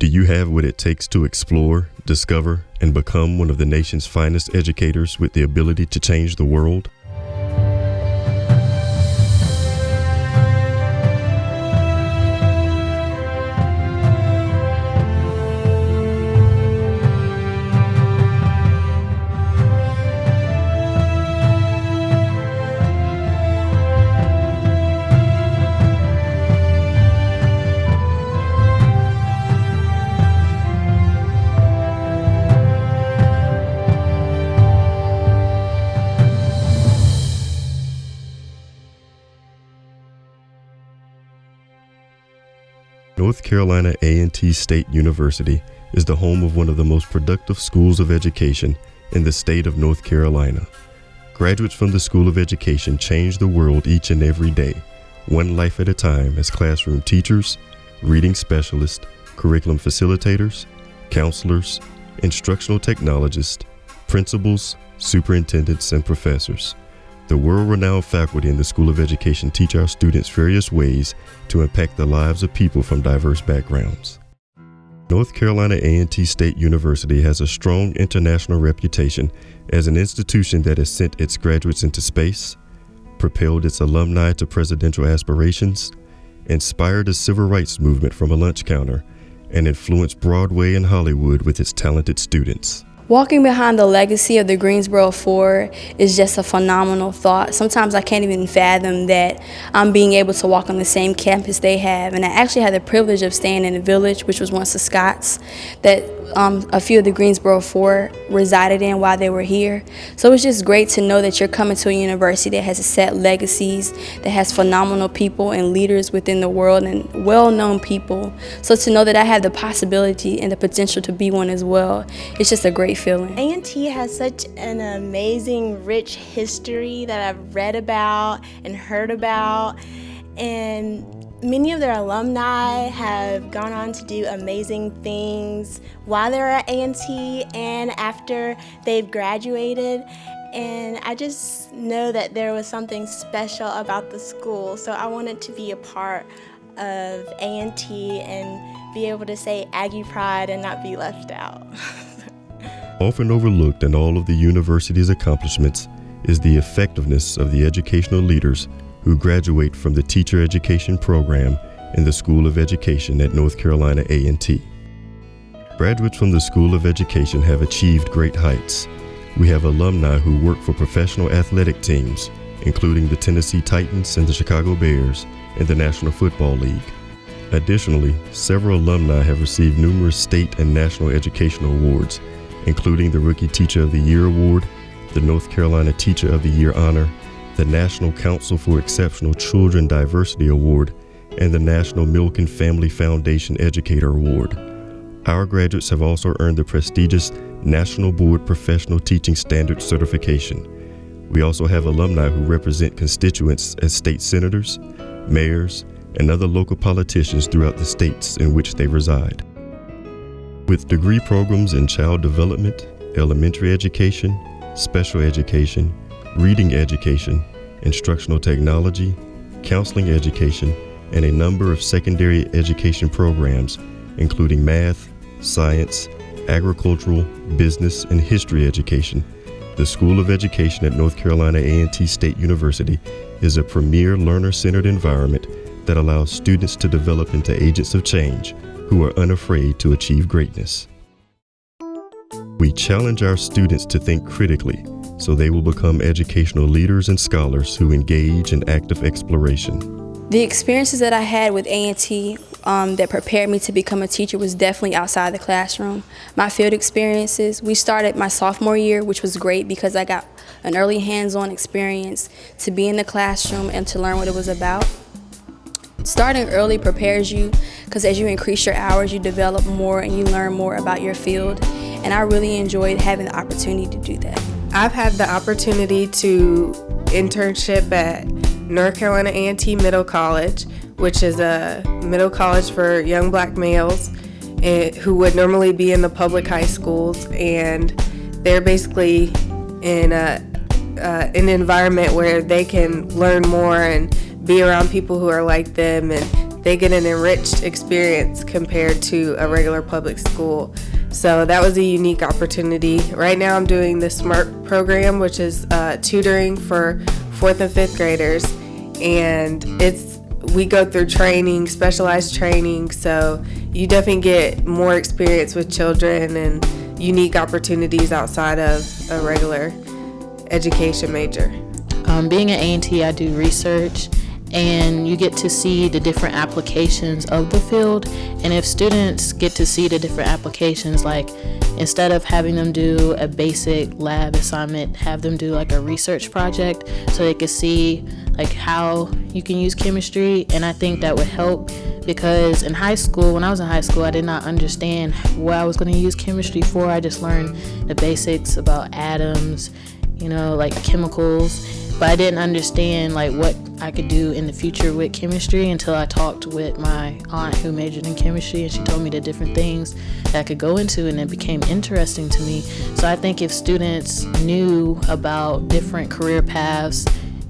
you have what it takes to explore, discover, and become one of the nation's finest educators with the ability to change the world? North Carolina A&T State University is the home of one of the most productive schools of education in the state of North Carolina. Graduates from the School of Education change the world each and every day, one life at a time, as classroom teachers, reading specialists, curriculum facilitators, counselors, instructional technologists, principals, superintendents, and professors. The world-renowned faculty in the School of Education teach our students various ways to impact the lives of people from diverse backgrounds. North Carolina A&T State University has a strong international reputation as an institution that has sent its graduates into space, propelled its alumni to presidential aspirations, inspired the civil rights movement from a lunch counter, and influenced Broadway and Hollywood with its talented students. Walking behind the legacy of the Greensboro Four is just a phenomenal thought. Sometimes I can't even fathom that I'm being able to walk on the same campus they have. And I actually had the privilege of staying in a village, which was once the Scots, that a few of the Greensboro Four resided in while they were here. So it's just great to know that you're coming to a university that has set legacies, that has phenomenal people and leaders within the world and well-known people. So to know that I have the possibility and the potential to be one as well, it's just a great feeling. A&T has such an amazing, rich history that I've read about and heard about, and many of their alumni have gone on to do amazing things while they're at A&T and after they've graduated. And I just know that there was something special about the school, so I wanted to be a part of A&T and be able to say Aggie Pride and not be left out. Often overlooked in all of the university's accomplishments is the effectiveness of the educational leaders who graduate from the teacher education program in the School of Education at North Carolina A&T. Graduates from the School of Education have achieved great heights. We have alumni who work for professional athletic teams, including the Tennessee Titans and the Chicago Bears and the National Football League. Additionally, several alumni have received numerous state and national educational awards, including the Rookie Teacher of the Year Award, the North Carolina Teacher of the Year Honor, the National Council for Exceptional Children Diversity Award, and the National Milk and Family Foundation Educator Award. Our graduates have also earned the prestigious National Board Professional Teaching Standards certification. We also have alumni who represent constituents as state senators, mayors, and other local politicians throughout the states in which they reside. With degree programs in child development, elementary education, special education, reading education, instructional technology, counseling education, and a number of secondary education programs, including math, science, agricultural, business, and history education, the School of Education at North Carolina A&T State University is a premier learner-centered environment that allows students to develop into agents of change who are unafraid to achieve greatness. We challenge our students to think critically so they will become educational leaders and scholars who engage in active exploration. The experiences that I had with A&T that prepared me to become a teacher was definitely outside the classroom. My field experiences, we started my sophomore year, which was great because I got an early hands-on experience to be in the classroom and to learn what it was about. Starting early prepares you because as you increase your hours, you develop more and you learn more about your field. And I really enjoyed having the opportunity to do that. I've had the opportunity to internship at North Carolina A&T Middle College, which is a middle college for young black males who would normally be in the public high schools, and they're basically in an environment where they can learn more and be around people who are like them and they get an enriched experience compared to a regular public school. So that was a unique opportunity. Right now I'm doing the SMART program, which is tutoring for 4th and 5th graders. And we go through training, specialized training, so you definitely get more experience with children and unique opportunities outside of a regular education major. Being at A&T, I do research, and you get to see the different applications of the field. And if students get to see the different applications, like instead of having them do a basic lab assignment, have them do like a research project so they could see like how you can use chemistry. And I think that would help, because in high school, when I was in high school, I did not understand what I was going to use chemistry for. I just learned the basics about atoms, like chemicals, but I didn't understand like what I could do in the future with chemistry until I talked with my aunt who majored in chemistry, and she told me the different things that I could go into, and it became interesting to me. So I think if students knew about different career paths,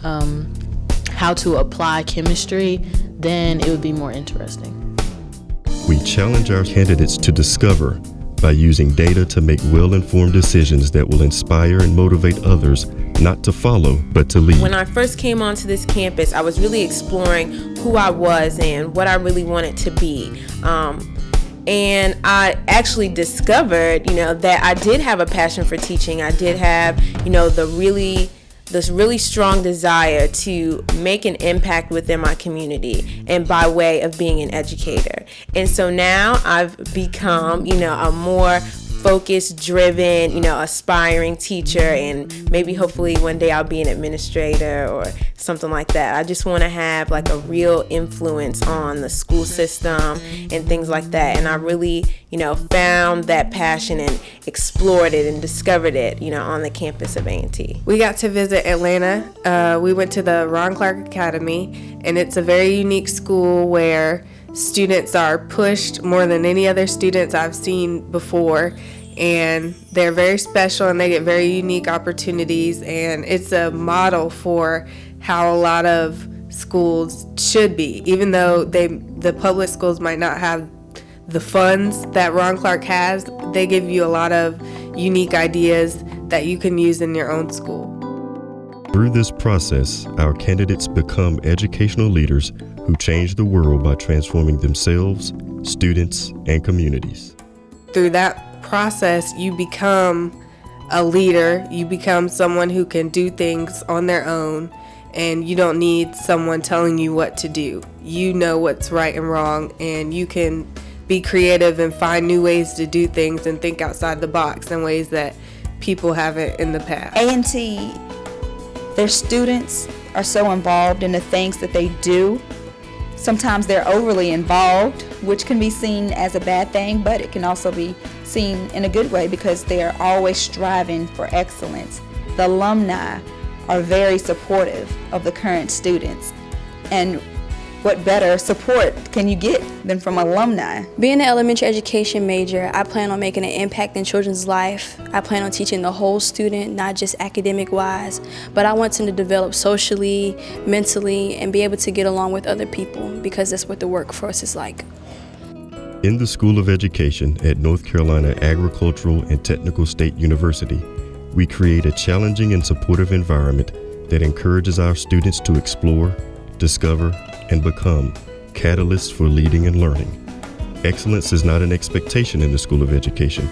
how to apply chemistry, then it would be more interesting. We challenge our candidates to discover by using data to make well-informed decisions that will inspire and motivate others not to follow, but to lead. When I first came onto this campus, I was really exploring who I was and what I really wanted to be. And I actually discovered, that I did have a passion for teaching. I did have, this really strong desire to make an impact within my community and by way of being an educator. And so now I've become, a more focused, driven, aspiring teacher, and maybe hopefully one day I'll be an administrator or something like that. I just want to have like a real influence on the school system and things like that. And I really, found that passion and explored it and discovered it, on the campus of A&T. We got to visit Atlanta. We went to the Ron Clark Academy, and it's a very unique school where students are pushed more than any other students I've seen before, and they're very special and they get very unique opportunities, and it's a model for how a lot of schools should be. Even though the public schools might not have the funds that Ron Clark has, they give you a lot of unique ideas that you can use in your own school. Through this process, our candidates become educational leaders who change the world by transforming themselves, students, and communities. Through that process, you become a leader. You become someone who can do things on their own, and you don't need someone telling you what to do. You know what's right and wrong, and you can be creative and find new ways to do things and think outside the box in ways that people haven't in the past. A&T, their students are so involved in the things that they do. Sometimes they're overly involved, which can be seen as a bad thing, but it can also be seen in a good way because they are always striving for excellence. The alumni are very supportive of the current students, and what better support can you get than from alumni? Being an elementary education major, I plan on making an impact in children's life. I plan on teaching the whole student, not just academic-wise, but I want them to develop socially, mentally, and be able to get along with other people, because that's what the workforce is like. In the School of Education at North Carolina Agricultural and Technical State University, we create a challenging and supportive environment that encourages our students to explore, discover, and become catalysts for leading and learning. Excellence is not an expectation in the School of Education.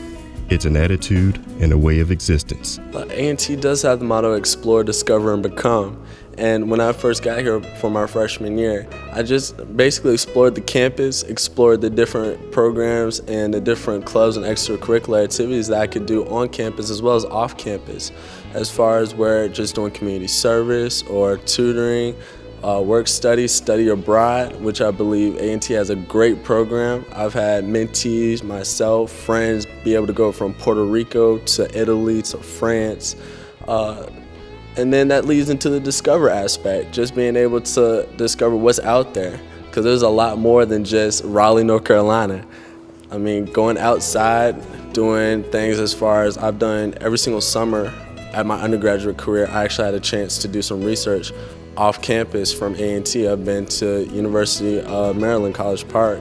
It's an attitude and a way of existence. A&T does have the motto, explore, discover, and become. And when I first got here for my freshman year, I just basically explored the campus, explored the different programs and the different clubs and extracurricular activities that I could do on campus as well as off campus, as far as where just doing community service or tutoring, work study, study abroad, which I believe A&T has a great program. I've had mentees, myself, friends be able to go from Puerto Rico to Italy to France. And then that leads into the discover aspect, just being able to discover what's out there, because there's a lot more than just Raleigh, North Carolina. I mean, going outside, doing things as far as I've done every single summer at my undergraduate career. I actually had a chance to do some research off campus from A&T. I've been to University of Maryland, College Park.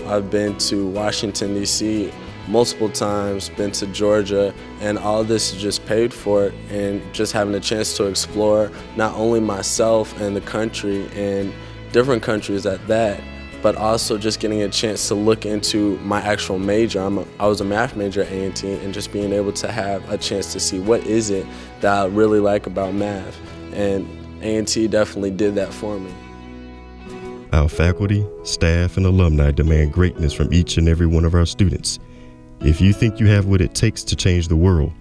I've been to Washington, D.C. multiple times, been to Georgia, and all this is just paid for it, and just having a chance to explore not only myself and the country and different countries at that, but also just getting a chance to look into my actual major. I was a math major at A&T, and just being able to have a chance to see what is it that I really like about math, and A&T definitely did that for me. Our faculty, staff, and alumni demand greatness from each and every one of our students. If you think you have what it takes to change the world,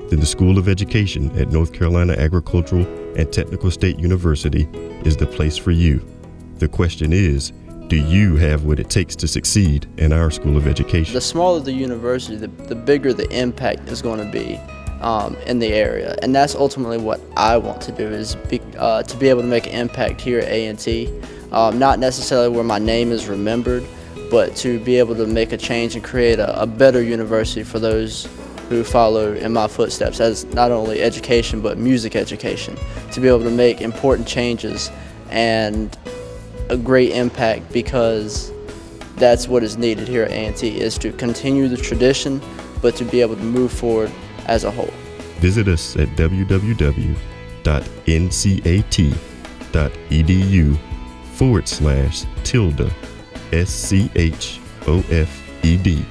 then the School of Education at North Carolina Agricultural and Technical State University is the place for you. The question is, do you have what it takes to succeed in our School of Education? The smaller the university, the bigger the impact is going to be in the area. And that's ultimately what I want to do, is to be able to make an impact here at A&T. Not necessarily where my name is remembered, but to be able to make a change and create a better university for those who follow in my footsteps as not only education but music education, to be able to make important changes and a great impact, because that's what is needed here at A&T, is to continue the tradition but to be able to move forward as a whole. Visit us at www.ncat.edu/SCHOFED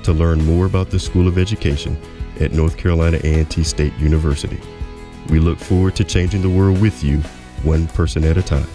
to learn more about the School of Education at North Carolina A&T State University. We look forward to changing the world with you, one person at a time.